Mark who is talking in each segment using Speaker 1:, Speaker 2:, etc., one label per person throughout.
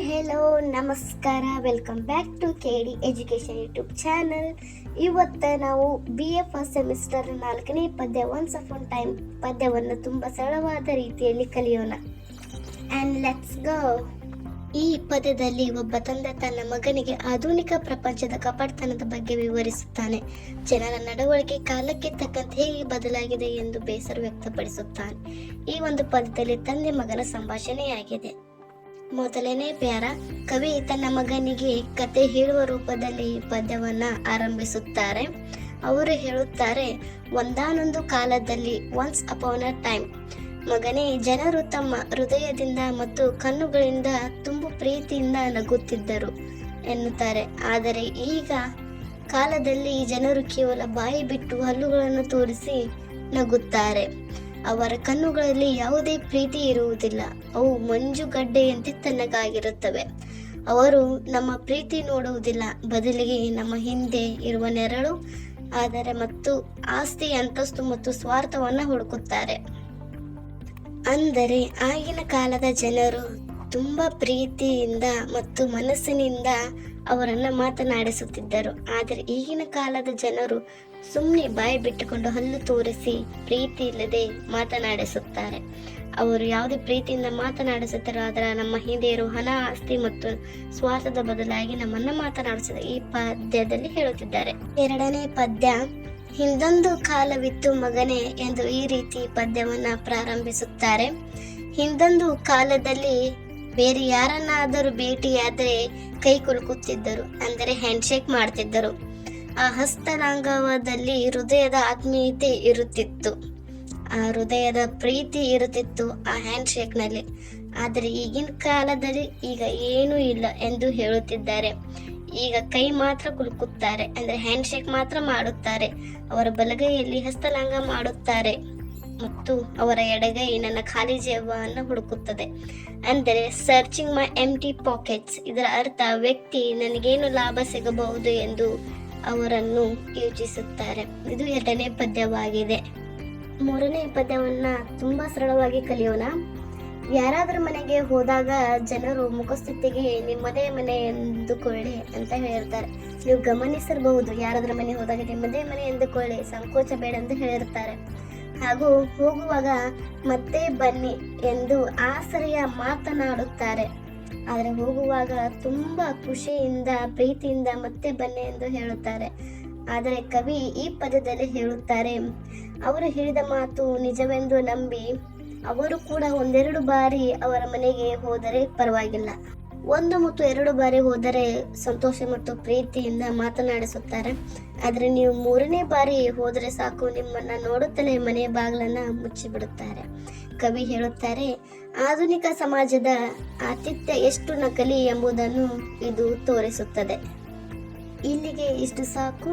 Speaker 1: Hello ನಮಸ್ಕಾರ, welcome back to KD education YouTube channel. ಇವತ್ತು ನಾವು BA ಫಸ್ಟ್ ಸೆಮಿಸ್ಟರ್ 4ನೇ ಪದ್ಯ ಒನ್ಸ್ ಅಪಾನ್ ಟೈಮ್ ಪದ್ಯವನ್ನು ತುಂಬ ಸರಳವಾದ ರೀತಿಯಲ್ಲಿ ಕಲಿಯೋಣ. And let's go. ಈ ಪದ್ಯದಲ್ಲಿ ಒಬ್ಬ ತಂದೆ ತನ್ನ ಮಗನಿಗೆ ಆಧುನಿಕ ಪ್ರಪಂಚದ ಕಪಟತನದ ಬಗ್ಗೆ ವಿವರಿಸುತ್ತಾನೆ. ಜನರ ನಡವಳಿಕೆ ಕಾಲಕ್ಕೆ ತಕ್ಕಂತೆ ಹೇಗೆ ಬದಲಾಗಿದೆ ಎಂದು ಬೇಸರ ವ್ಯಕ್ತಪಡಿಸುತ್ತಾನೆ. ಈ ಒಂದು ಪದ್ಯದಲ್ಲಿ ತಂದೆ ಮಗನ ಸಂಭಾಷಣೆಯಾಗಿದೆ. ಮೊದಲನೇ ಪ್ಯಾರ, ಕವಿ ತನ್ನ ಮಗನಿಗೆ ಕತೆ ಹೇಳುವ ರೂಪದಲ್ಲಿ ಪದ್ಯವನ್ನ ಆರಂಭಿಸುತ್ತಾರೆ. ಅವರು ಹೇಳುತ್ತಾರೆ, ಒಂದಾನೊಂದು ಕಾಲದಲ್ಲಿ, ಒನ್ಸ್ ಅಪಾನ್ ಅ ಟೈಮ್, ಮಗನೇ, ಜನರು ತಮ್ಮ ಹೃದಯದಿಂದ ಮತ್ತು ಕಣ್ಣುಗಳಿಂದ ತುಂಬು ಪ್ರೀತಿಯಿಂದ ನಗುತ್ತಿದ್ದರು ಎನ್ನುತ್ತಾರೆ. ಆದರೆ ಈಗ ಕಾಲದಲ್ಲಿ ಜನರು ಕೇವಲ ಬಾಯಿ ಬಿಟ್ಟು ಹಲ್ಲುಗಳನ್ನು ತೋರಿಸಿ ನಗುತ್ತಾರೆ. ಅವರ ಕಣ್ಣುಗಳಲ್ಲಿ ಯಾವುದೇ ಪ್ರೀತಿ ಇರುವುದಿಲ್ಲ. ಅವು ಮಂಜುಗಡ್ಡೆಯಂತೆ ತಣ್ಣಗಾಗಿರುತ್ತವೆ. ಅವರು ನಮ್ಮ ಪ್ರೀತಿ ನೋಡುವುದಿಲ್ಲ, ಬದಲಿಗೆ ನಮ್ಮ ಹಿಂದೆ ಇರುವ ನೆರಳು, ಆದರೆ ಮತ್ತು ಆಸ್ತಿ, ಅಂತಸ್ತು ಮತ್ತು ಸ್ವಾರ್ಥವನ್ನ ಹುಡುಕುತ್ತಾರೆ. ಅಂದರೆ ಆಗಿನ ಕಾಲದ ಜನರು ತುಂಬಾ ಪ್ರೀತಿಯಿಂದ ಮತ್ತು ಮನಸ್ಸಿನಿಂದ ಅವರನ್ನ ಮಾತನಾಡಿಸುತ್ತಿದ್ದರು. ಆದರೆ ಈಗಿನ ಕಾಲದ ಜನರು ಸುಮ್ಮನೆ ಬಾಯಿ ಬಿಟ್ಟುಕೊಂಡು ಹಲ್ಲು ತೋರಿಸಿ ಪ್ರೀತಿ ಇಲ್ಲದೆ ಮಾತನಾಡಿಸುತ್ತಾರೆ. ಅವರು ಯಾವುದೇ ಪ್ರೀತಿಯಿಂದ ಮಾತನಾಡಿಸುತ್ತಾರೋ ಅದರ ನಮ್ಮ ಹಿಂದೆ ಇರುವ ಹಣ, ಆಸ್ತಿ ಮತ್ತು ಸ್ವಾರ್ಥದ ಬದಲಾಗಿ ನಮ್ಮನ್ನ ಮಾತನಾಡಿಸಿದ ಈ ಪದ್ಯದಲ್ಲಿ ಹೇಳುತ್ತಿದ್ದಾರೆ. ಎರಡನೇ ಪದ್ಯ, ಹಿಂದೊಂದು ಕಾಲವಿತ್ತು ಮಗನೇ ಎಂದು ಈ ರೀತಿ ಪದ್ಯವನ್ನ ಪ್ರಾರಂಭಿಸುತ್ತಾರೆ. ಹಿಂದೊಂದು ಕಾಲದಲ್ಲಿ ಬೇರೆ ಯಾರನ್ನಾದರೂ ಭೇಟಿಯಾದರೆ ಕೈ ಕುಲುಕುತ್ತಿದ್ದರು, ಅಂದರೆ ಹ್ಯಾಂಡ್ಶೇಕ್ ಮಾಡ್ತಿದ್ದರು. ಆ ಹಸ್ತಲಾಂಗವದಲ್ಲಿ ಹೃದಯದ ಆತ್ಮೀಯತೆ ಇರುತ್ತಿತ್ತು, ಆ ಹೃದಯದ ಪ್ರೀತಿ ಇರುತ್ತಿತ್ತು ಆ ಹ್ಯಾಂಡ್ ಶೇಕ್ ನಲ್ಲಿ. ಆದರೆ ಈಗಿನ ಕಾಲದಲ್ಲಿ ಈಗ ಏನೂ ಇಲ್ಲ ಎಂದು ಹೇಳುತ್ತಿದ್ದಾರೆ. ಈಗ ಕೈ ಮಾತ್ರ ಕುಲುಕುತ್ತಾರೆ, ಅಂದ್ರೆ ಹ್ಯಾಂಡ್ ಶೇಕ್ ಮಾತ್ರ ಮಾಡುತ್ತಾರೆ. ಅವರ ಬಲಗೈಯಲ್ಲಿ ಹಸ್ತಲಾಂಗ ಮಾಡುತ್ತಾರೆ ಮತ್ತು ಅವರ ಎಡಗೈ ನನ್ನ ಖಾಲಿ ಜೇಬನ್ನು ಹುಡುಕುತ್ತದೆ, ಅಂದರೆ ಸರ್ಚಿಂಗ್ ಮೈ ಎಂಟಿ ಪಾಕೆಟ್ಸ್. ಇದರ ಅರ್ಥ ವ್ಯಕ್ತಿ ನನಗೇನು ಲಾಭ ಸಿಗಬಹುದು ಎಂದು ಅವರನ್ನು ಯೋಚಿಸುತ್ತಾರೆ. ಇದು ಎರಡನೇ ಪದ್ಯವಾಗಿದೆ. ಮೂರನೇ ಪದ್ಯವನ್ನ ತುಂಬಾ ಸರಳವಾಗಿ ಕಲಿಯೋಣ. ಯಾರಾದ್ರೂ ಮನೆಗೆ ಹೋದಾಗ ಜನರು ಮುಖಸ್ಥಿತಿಗೆ ನಿಮ್ಮದೇ ಮನೆ ಎಂದುಕೊಳ್ಳಿ ಅಂತ ಹೇಳಿರ್ತಾರೆ. ನೀವು ಗಮನಿಸಿರಬಹುದು, ಯಾರಾದ್ರೂ ಮನೆ ಹೋದಾಗ ನಿಮ್ಮದೇ ಮನೆ ಎಂದುಕೊಳ್ಳಿ, ಸಂಕೋಚ ಬೇಡ ಎಂದು ಹೇಳಿರ್ತಾರೆ. ಹಾಗೂ ಹೋಗುವಾಗ ಮತ್ತೆ ಬನ್ನಿ ಎಂದು ಆಸರೆಯ ಮಾತನಾಡುತ್ತಾರೆ. ಆದರೆ ಹೋಗುವಾಗ ತುಂಬಾ ಖುಷಿಯಿಂದ ಪ್ರೀತಿಯಿಂದ ಮತ್ತೆ ಬನ್ನಿ ಎಂದು ಹೇಳುತ್ತಾರೆ. ಆದರೆ ಕವಿ ಈ ಪದ್ಯದಲ್ಲಿ ಹೇಳುತ್ತಾರೆ, ಅವರು ಹೇಳಿದ ಮಾತು ನಿಜವೆಂದು ನಂಬಿ ಅವರು ಕೂಡ ಒಂದೆರಡು ಬಾರಿ ಅವರ ಮನೆಗೆ ಹೋದರೆ ಪರವಾಗಿಲ್ಲ, 1 ಮತ್ತು 2 ಬಾರಿ ಹೋದರೆ ಸಂತೋಷ ಮತ್ತು ಪ್ರೀತಿಯಿಂದ ಮಾತನಾಡಿಸುತ್ತಾರೆ. ಆದರೆ ನೀವು 3ನೇ ಬಾರಿ ಹೋದರೆ ಸಾಕು, ನಿಮ್ಮನ್ನ ನೋಡುತ್ತಲೇ ಮನೆಯ ಬಾಗಿಲನ್ನ ಮುಚ್ಚಿಬಿಡುತ್ತಾರೆ. ಕವಿ ಹೇಳುತ್ತಾರೆ, ಆಧುನಿಕ ಸಮಾಜದ ಆತಿಥ್ಯ ಎಷ್ಟು ನಕಲಿ ಎಂಬುದನ್ನು ಇದು ತೋರಿಸುತ್ತದೆ. ಇಲ್ಲಿಗೆ ಇಷ್ಟು ಸಾಕು.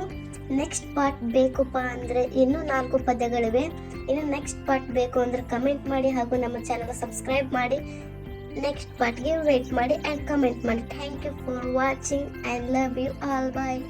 Speaker 1: ನೆಕ್ಸ್ಟ್ ಪಾರ್ಟ್ ಬೇಕಪ್ಪ ಅಂದರೆ ಇನ್ನೂ 4 ಪದ್ಯಗಳಿವೆ. ಇನ್ನು ನೆಕ್ಸ್ಟ್ ಪಾರ್ಟ್ ಬೇಕು ಅಂದರೆ ಕಮೆಂಟ್ ಮಾಡಿ ಹಾಗೂ ನಮ್ಮ ಚಾನಲ್ ಸಬ್ಸ್ಕ್ರೈಬ್ ಮಾಡಿ. ನೆಕ್ಸ್ಟ್ ಪಾರ್ಟ್ಗೆ ವೇಟ್ ಮಾಡಿ ಆ್ಯಂಡ್ ಕಮೆಂಟ್ ಮಾಡಿ. Thank you for watching. I love you all. Bye.